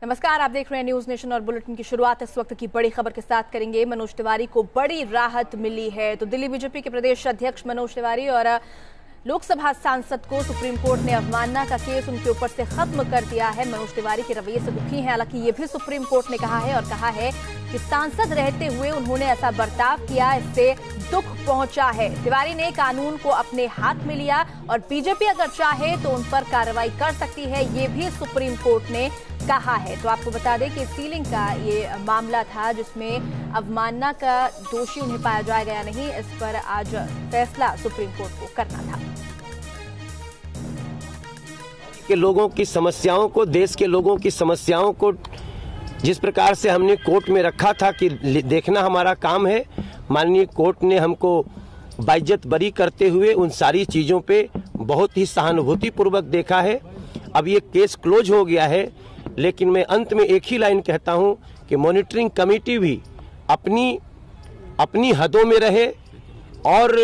नमस्कार, आप देख रहे हैं न्यूज नेशन और बुलेटिन की शुरुआत इस वक्त की बड़ी खबर के साथ करेंगे। मनोज तिवारी को बड़ी राहत मिली है। तो दिल्ली बीजेपी के प्रदेश अध्यक्ष मनोज तिवारी और लोकसभा सांसद को सुप्रीम कोर्ट ने अवमानना का केस उनके ऊपर से खत्म कर दिया है। मनोज तिवारी के रवैये से दुखी हैं। हालांकि ये भी सुप्रीम कोर्ट ने कहा है कि सांसद रहते हुए उन्होंने ऐसा बर्ताव किया, इससे दुख पहुंचा है। तिवारी ने कानून को अपने हाथ में लिया और बीजेपी अगर चाहे तो उन पर कार्रवाई कर सकती है, ये भी सुप्रीम कोर्ट ने कहा है। तो आपको बता दें कि सीलिंग का ये मामला था जिसमें अवमानना का दोषी उन्हें पाया जाएगा या नहीं, इस पर आज फैसला सुप्रीम कोर्ट को करना था। के लोगों की समस्याओं को, देश के लोगों की समस्याओं को जिस प्रकार से हमने कोर्ट में रखा था कि देखना हमारा काम है, माननीय कोर्ट ने हमको बाइज्जत बरी करते हुए उन सारी चीजों पे बहुत ही सहानुभूतिपूर्वक देखा है। अब ये केस क्लोज हो गया है, लेकिन मैं अंत में एक ही लाइन कहता हूं कि मॉनिटरिंग कमेटी भी अपनी हदों में रहे और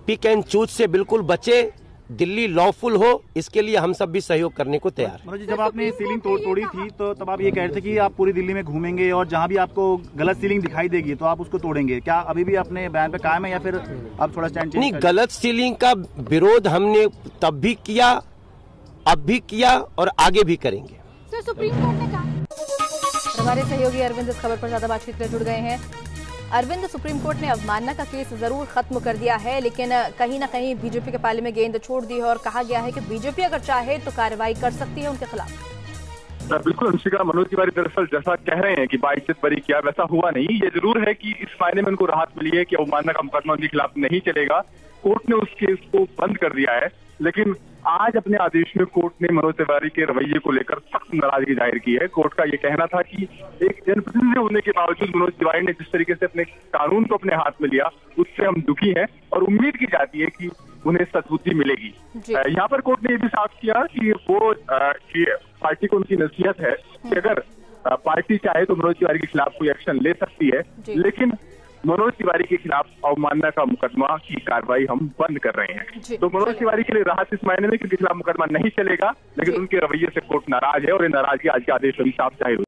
पिक एंड चूज से बिल्कुल बचे। दिल्ली लॉफुल हो, इसके लिए हम सब भी सहयोग करने को तैयार हैं। मनोज जी, जब आपने सीलिंग तोड़ी थी तो तब आप ये कह रहे थे कि आप पूरी दिल्ली में घूमेंगे और जहां भी आपको गलत सीलिंग दिखाई देगी तो आप उसको तोड़ेंगे। क्या अभी भी अपने बयान पे कायम है या फिर आप थोड़ा स्टैंड चेंज? नहीं, गलत सीलिंग का विरोध हमने तब भी किया, अब भी किया और आगे भी करेंगे। सर, सुप्रीम कोर्ट ने कहा। हमारे सहयोगी अरविंद इस खबर पर ज्यादा बातचीत के लिए जुड़ गए हैं। अरविंद, सुप्रीम कोर्ट ने अवमानना का केस जरूर खत्म कर दिया है, लेकिन कहीं ना कहीं बीजेपी के पाले में गेंद छोड़ दी है और कहा गया है कि बीजेपी अगर चाहे तो कार्रवाई कर सकती है उनके खिलाफ। बिल्कुल अंशिका, मनोज तिवारी दरअसल जैसा कह रहे हैं कि बाइज्जत बरी किया, वैसा हुआ नहीं। ये जरूर है कि इस मायने में उनको राहत मिली है कि अवमानना का मुकदमा उनके खिलाफ नहीं चलेगा। कोर्ट ने उस केस को बंद कर दिया है, लेकिन आज अपने आदेश में कोर्ट ने मनोज तिवारी के रवैये को लेकर सख्त नाराजगी जाहिर की है। कोर्ट का ये कहना था कि एक जनप्रतिनिधि होने के बावजूद मनोज तिवारी ने जिस तरीके से अपने कानून को अपने हाथ में लिया, उससे हम दुखी हैं और उम्मीद की जाती है कि उन्हें सद्बुद्धि मिलेगी। यहाँ पर कोर्ट ने ये भी साफ किया कि वो पार्टी को उनकी नसीहत है कि अगर पार्टी चाहे तो मनोज तिवारी के खिलाफ कोई एक्शन ले सकती है, लेकिन मनोज तिवारी के खिलाफ अवमानना का मुकदमा की कार्रवाई हम बंद कर रहे हैं। तो मनोज तिवारी के लिए राहत इस मायने में कि उनके खिलाफ मुकदमा नहीं चलेगा, लेकिन उनके रवैये से कोर्ट नाराज है और ये नाराजगी आज के आदेश में साफ जाहिर हुई।